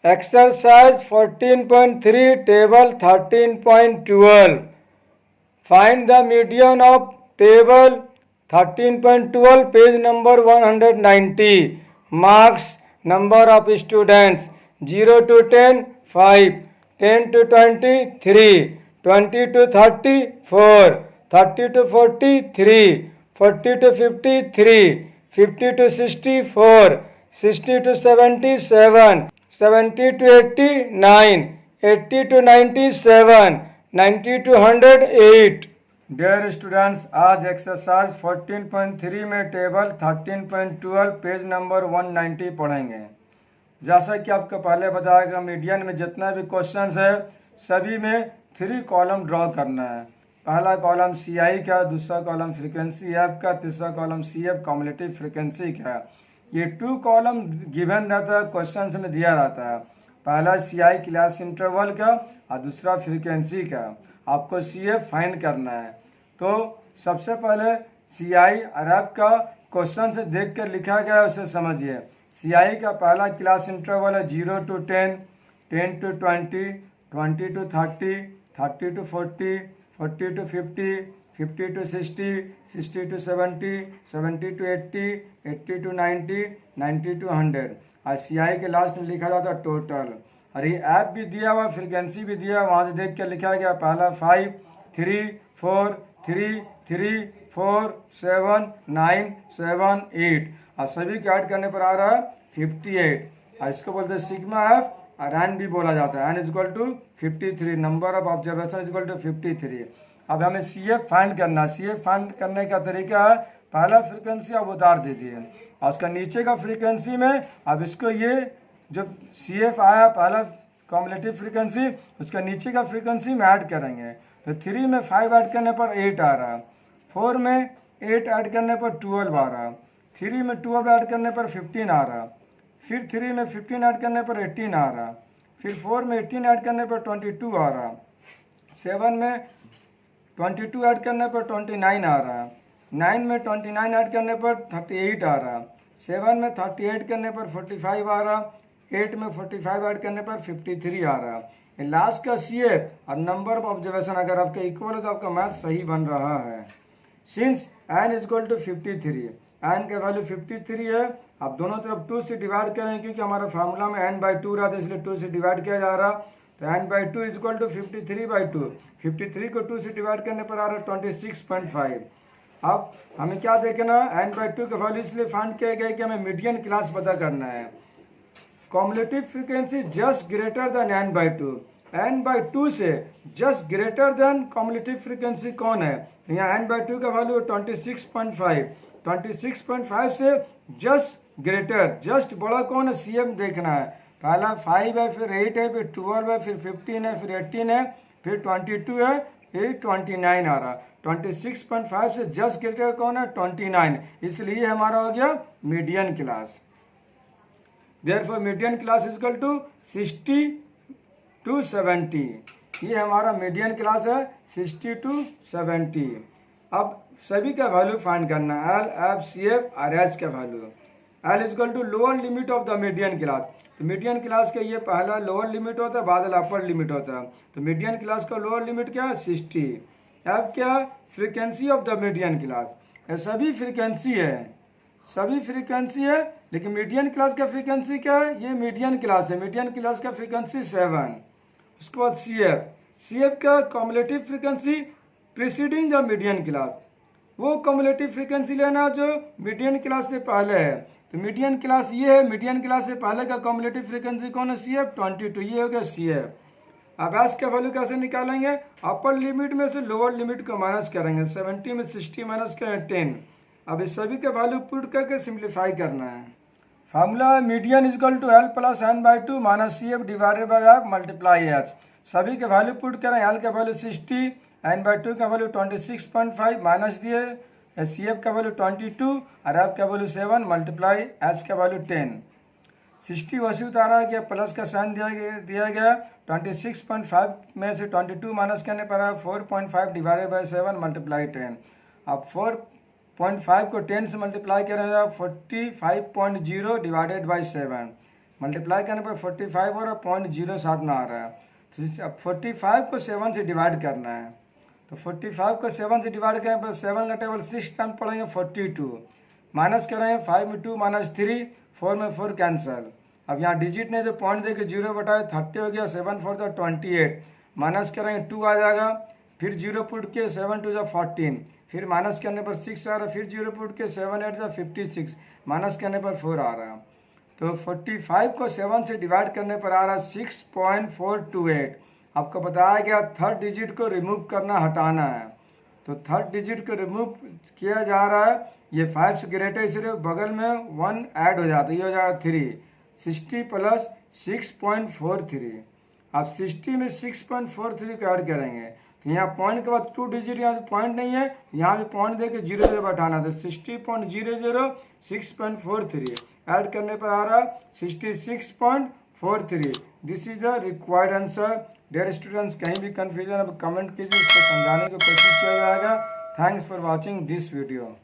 Exercise 14.3 table 13.12. Find the median of table 13.12 page number 190. Marks, number of students 0 to 10 5, 10 to 20 3, 20 to 30 4, 30 to 40 3, 40 to 50 3, 50 to 60 4, 60 to 70 7, 70 to 80 9, 80 to 97, 90 to 100 8. Dear students, आज exercise 14.3 में table 13.12 page number 190 पढ़ेंगे। जैसा कि आपको पहले बताया गया, median में जितना भी क्वेश्चंस है सभी में 3 कॉलम ड्रॉ करना है। पहला कॉलम CI का, दूसरा कॉलम फ्रीक्वेंसी एफ का, तीसरा कॉलम CF कॉम्युलेटिव फ्रीक्वेंसी का। ये 2 कॉलम गिवन रहता है, क्वेश्चन में दिया रहता है। पहला CI क्लास इंटरवल का और दूसरा फ्रीक्वेंसी का। आपको CF फाइंड करना है। तो सबसे पहले CI और एफ का क्वेश्चन से देख कर लिखा गया है, उसे समझिए। CI का पहला क्लास इंटरवल है 0 to 10, 10 to 20, 20 to 30, 30 to 40, 40 to 50, 50 to 60, 60 to 70, 70 to 80, 80 to 90, 90 to 100। और CI के लास्ट में लिखा जाता है टोटल। और ये ऐप भी दिया हुआ, फ्रीक्वेंसी भी दिया हुआ, वहाँ से देख कर लिखा गया पहला 5 3 4 3 3 4 7 9 7 8 और सभी के ऐड करने पर आ रहा है 58। और इसको बोलते हैं सिग्मा एफ और एन भी बोला जाता है। N is equal to 53, number of observation is equal to 53। अब हमें CF फाइंड करना है। CF फाइंड करने का तरीका है, पहला फ्रीक्वेंसी आप उतार दीजिए और उसका नीचे का फ्रीक्वेंसी में अब इसको ये जो CF आया पहला कॉम्युलेटिव फ्रीक्वेंसी, उसका नीचे का फ्रीक्वेंसी में ऐड करेंगे। तो 3 में 5 ऐड करने पर 8 आ रहा, 4 में 8 ऐड करने पर 12 आ रहा, 3 में 12 ऐड करने पर 15 आ रहा, फिर 3 में 15 ऐड करने पर 18 आ रहा, फिर 4 में 18 ऐड करने पर 22 आ रहा, 7 में 22 ऐड करने पर 29 आ रहा, 9 में 29 ऐड करने पर 38 आ रहा, 7 में 38 करने पर 45 आ रहा, 8 में 45 ऐड करने पर 53 आ रहा। लास्ट का CF और नंबर ऑफ ऑब्जर्वेशन अगर आपका इक्वल है तो आपका मैथ सही बन रहा है। Since n is equal to 53, n का वैल्यू 53 है। आप दोनों तरफ 2 से डिवाइड करें, क्योंकि हमारा फार्मूला में n/2 रहा था, इसलिए 2 से डिवाइड किया जा रहा। तो n/2 इज इक्वल टू 53/2। 53 को 2 से डिवाइड करने पर आ रहा 26.5। अब हमें क्या देखना, n/2 का वैल्यू इसलिए फाइंड किया गया कि हमें मीडियन क्लास पता करना है। Cumulative frequency just greater than n/2, n/2 से just greater than cumulative frequency कौन है? तो यहाँ n/2 का वैल्यू 26.5, 26.5 से जस्ट ग्रेटर, जस्ट बड़ा कौन है CF देखना है। पहला 5 है, फिर 8 है, फिर 12 है, फिर 15 है, फिर 18 है, फिर 22 है, फिर 29 आ रहा। 26.5 से जस्ट ग्रेटर कौन है? 29, इसलिए हमारा हो गया median class. Therefore median class is equal to 60 to 70। ये हमारा मीडियन क्लास है 60 to 70। अब सभी का वैल्यू फाइंड करना है, L, F, CF और H का वैल्यू। L is equal to lower limit of the median class. तो मीडियन क्लास का ये पहला लोअर लिमिट होता है, बाद अपर लिमिट होता है। तो मीडियन क्लास का लोअर लिमिट क्या है? 60। F क्या? Frequency of the median class. ये सभी फ्रीक्वेंसी है, सभी फ्रीक्वेंसी है, लेकिन मीडियन क्लास का फ्रीक्वेंसी क्या है? ये मीडियन क्लास है, मीडियन क्लास का फ्रीक्वेंसी 7। उसके बाद CF का cumulative frequency preceding the median class. वो कॉम्युलेटिव फ्रीक्वेंसी लेना जो मीडियन क्लास से पहले है। तो मीडियन क्लास ये है, मीडियन क्लास से पहले का कॉम्युलेटिव फ्रीक्वेंसी कौन है? CF 22, ये हो गया CF। अब एस का वैल्यू कैसे निकालेंगे? अपर लिमिट में से लोअर लिमिट को माइनस करेंगे। 70 में 60 माइनस करें 10। अब इस सभी के वैल्यू पुट करके सिंप्लीफाई करना है। फार्मूला है median is equal to L plus n/2 minus CF divided by F multiply H। सभी के वैल्यू पुट करें। L का वैल्यू 60, n/2 का वैल्यू 26.5 माइनस दिए, CF का वैल्यू 22 और F का वैल्यू 7 मल्टीप्लाई H का वैल्यू 10। 60 वैसे उतारा गया, प्लस का साइन दिया गया। 26.5 में से 22 माइनस करने पर है 4.5 डिवाइडेड बाय 7 मल्टीप्लाई 10। अब 4.5 को 10 से मल्टीप्लाई करेंगे 45.0 डिवाइडेड बाई 7। मल्टीप्लाई करने पर 45 और 0.07 में आ रहा है। तो अब 45 को 7 से डिवाइड करना है, तो 45 को 7 से डिवाइड करने पर 7 का टेबल 6 टाइम पढ़ेंगे 42, माइनस करेंगे 5 में 2 माइनस 3, 4 में 4 कैंसल। अब यहाँ डिजिट ने जो पॉइंट दे के 0 बटाए 30 हो गया, 7 4 तो 28, माइनस करेंगे 2 आ जाएगा, फिर 0 पुट के 7 2 14, फिर माइनस करने पर 6 आ रहा है, फिर 0 पुट के 7 8 56, माइनस करने पर 4 आ रहा है। तो 45 को 7 से डिवाइड करने पर आ रहा है 6.428। आपको बताया गया थर्ड डिजिट को रिमूव करना, हटाना है, तो थर्ड डिजिट को रिमूव किया जा रहा है। ये 5 से ग्रेटर, इसलिए बगल में 1 ऐड हो जाता है, ये हो जाएगा 3, 60 प्लस 6.43। आप 60 में 6.43 को ऐड करेंगे तो यहाँ पॉइंट के बाद 2 डिजिट, यहाँ पॉइंट नहीं है, यहाँ भी पॉइंट दे के 0 से बैठाना, तो 60.00 6.43 ऐड करने पर आ रहा है 66.43। This is the required answer. Dear students, कहीं भी कंफ्यूजन अब कमेंट कीजिए, इसको समझाने की कोशिश किया जाएगा। Thanks for watching this video.